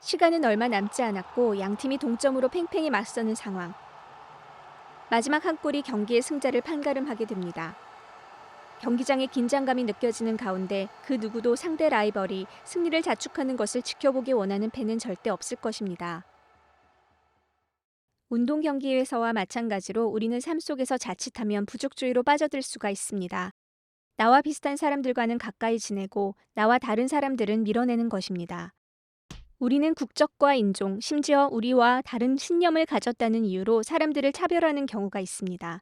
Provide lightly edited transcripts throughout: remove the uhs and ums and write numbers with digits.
시간은 얼마 남지 않았고 양팀이 동점으로 팽팽히 맞서는 상황. 마지막 한 골이 경기의 승자를 판가름하게 됩니다. 경기장의 긴장감이 느껴지는 가운데 그 누구도 상대 라이벌이 승리를 자축하는 것을 지켜보기 원하는 팬은 절대 없을 것입니다. 운동 경기에서와 마찬가지로 우리는 삶 속에서 자칫하면 부족주의로 빠져들 수가 있습니다. 나와 비슷한 사람들과는 가까이 지내고 나와 다른 사람들은 밀어내는 것입니다. 우리는 국적과 인종, 심지어 우리와 다른 신념을 가졌다는 이유로 사람들을 차별하는 경우가 있습니다.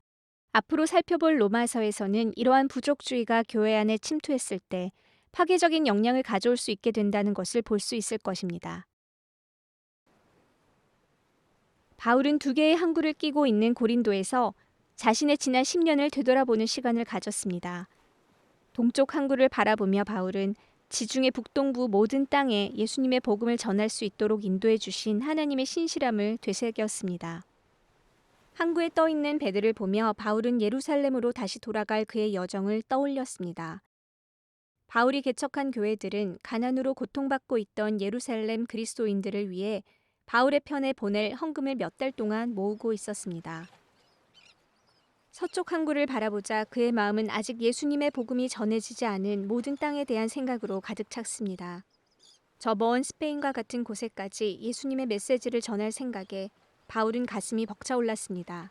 앞으로 살펴볼 로마서에서는 이러한 부족주의가 교회 안에 침투했을 때 파괴적인 영향을 가져올 수 있게 된다는 것을 볼 수 있을 것입니다. 바울은 두 개의 항구를 끼고 있는 고린도에서 자신의 지난 10년을 되돌아보는 시간을 가졌습니다. 동쪽 항구를 바라보며 바울은 지중해 북동부 모든 땅에 예수님의 복음을 전할 수 있도록 인도해 주신 하나님의 신실함을 되새겼습니다. 항구에 떠 있는 배들을 보며 바울은 예루살렘으로 다시 돌아갈 그의 여정을 떠올렸습니다. 바울이 개척한 교회들은 가난으로 고통받고 있던 예루살렘 그리스도인들을 위해 바울의 편에 보낼 헌금을 몇 달 동안 모으고 있었습니다. 서쪽 항구를 바라보자 그의 마음은 아직 예수님의 복음이 전해지지 않은 모든 땅에 대한 생각으로 가득 찼습니다. 저 먼 스페인과 같은 곳에까지 예수님의 메시지를 전할 생각에 바울은 가슴이 벅차올랐습니다.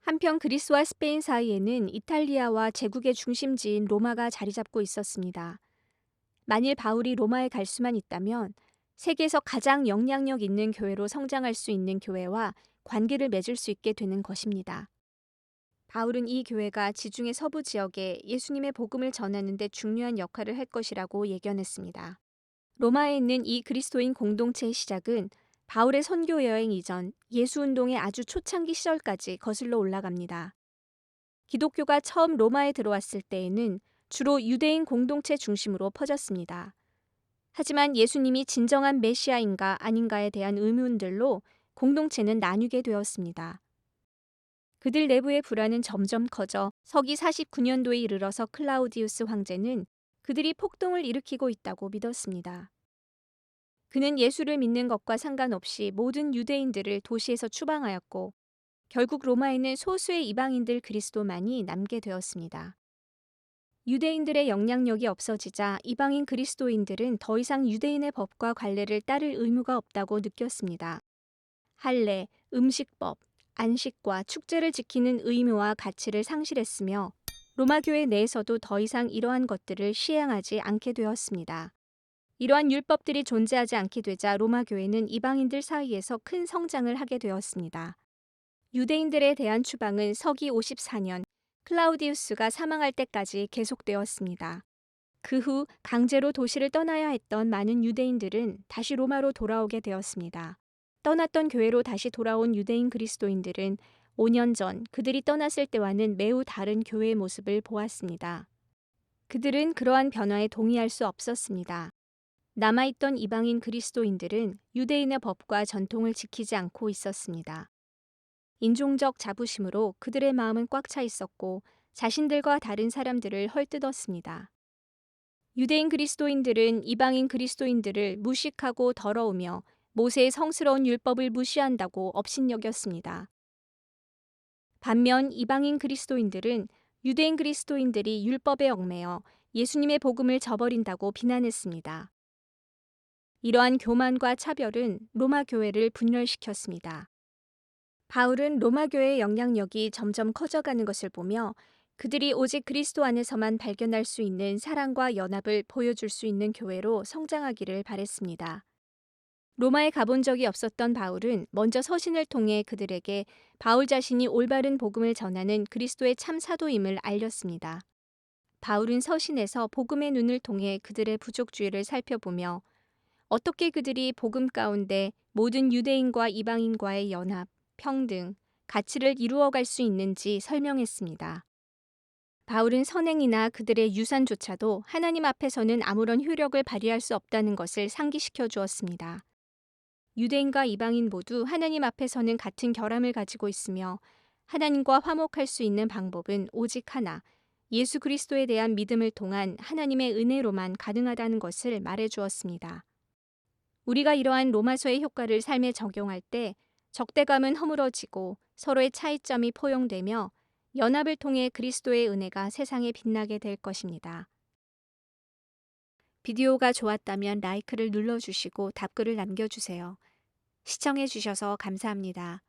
한편 그리스와 스페인 사이에는 이탈리아와 제국의 중심지인 로마가 자리 잡고 있었습니다. 만일 바울이 로마에 갈 수만 있다면 세계에서 가장 영향력 있는 교회로 성장할 수 있는 교회와 관계를 맺을 수 있게 되는 것입니다. 바울은 이 교회가 지중해 서부 지역에 예수님의 복음을 전하는 데 중요한 역할을 할 것이라고 예견했습니다. 로마에 있는 이 그리스도인 공동체의 시작은 바울의 선교 여행 이전 예수운동의 아주 초창기 시절까지 거슬러 올라갑니다. 기독교가 처음 로마에 들어왔을 때에는 주로 유대인 공동체 중심으로 퍼졌습니다. 하지만 예수님이 진정한 메시아인가 아닌가에 대한 의문들로 공동체는 나뉘게 되었습니다. 그들 내부의 불안은 점점 커져 서기 49년도에 이르러서 클라우디우스 황제는 그들이 폭동을 일으키고 있다고 믿었습니다. 그는 예수를 믿는 것과 상관없이 모든 유대인들을 도시에서 추방하였고 결국 로마에는 소수의 이방인들 그리스도만이 남게 되었습니다. 유대인들의 영향력이 없어지자 이방인 그리스도인들은 더 이상 유대인의 법과 관례를 따를 의무가 없다고 느꼈습니다. 할례, 음식법, 안식과 축제를 지키는 의무와 가치를 상실했으며 로마 교회 내에서도 더 이상 이러한 것들을 시행하지 않게 되었습니다. 이러한 율법들이 존재하지 않게 되자 로마 교회는 이방인들 사이에서 큰 성장을 하게 되었습니다. 유대인들에 대한 추방은 서기 54년 클라우디우스가 사망할 때까지 계속되었습니다. 그 후 강제로 도시를 떠나야 했던 많은 유대인들은 다시 로마로 돌아오게 되었습니다. 떠났던 교회로 다시 돌아온 유대인 그리스도인들은 5년 전 그들이 떠났을 때와는 매우 다른 교회의 모습을 보았습니다. 그들은 그러한 변화에 동의할 수 없었습니다. 남아있던 이방인 그리스도인들은 유대인의 법과 전통을 지키지 않고 있었습니다. 인종적 자부심으로 그들의 마음은 꽉 차 있었고 자신들과 다른 사람들을 헐뜯었습니다. 유대인 그리스도인들은 이방인 그리스도인들을 무식하고 더러우며 모세의 성스러운 율법을 무시한다고 업신여겼습니다. 반면 이방인 그리스도인들은 유대인 그리스도인들이 율법에 얽매여 예수님의 복음을 저버린다고 비난했습니다. 이러한 교만과 차별은 로마 교회를 분열시켰습니다. 바울은 로마 교회의 영향력이 점점 커져가는 것을 보며 그들이 오직 그리스도 안에서만 발견할 수 있는 사랑과 연합을 보여줄 수 있는 교회로 성장하기를 바랬습니다. 로마에 가본 적이 없었던 바울은 먼저 서신을 통해 그들에게 바울 자신이 올바른 복음을 전하는 그리스도의 참 사도임을 알렸습니다. 바울은 서신에서 복음의 눈을 통해 그들의 부족주의를 살펴보며 어떻게 그들이 복음 가운데 모든 유대인과 이방인과의 연합, 평등, 가치를 이루어갈 수 있는지 설명했습니다. 바울은 선행이나 그들의 유산조차도 하나님 앞에서는 아무런 효력을 발휘할 수 없다는 것을 상기시켜 주었습니다. 유대인과 이방인 모두 하나님 앞에서는 같은 결함을 가지고 있으며 하나님과 화목할 수 있는 방법은 오직 하나, 예수 그리스도에 대한 믿음을 통한 하나님의 은혜로만 가능하다는 것을 말해 주었습니다. 우리가 이러한 로마서의 효과를 삶에 적용할 때 적대감은 허물어지고 서로의 차이점이 포용되며 연합을 통해 그리스도의 은혜가 세상에 빛나게 될 것입니다. 비디오가 좋았다면 라이크를 눌러주시고 답글을 남겨주세요. 시청해주셔서 감사합니다.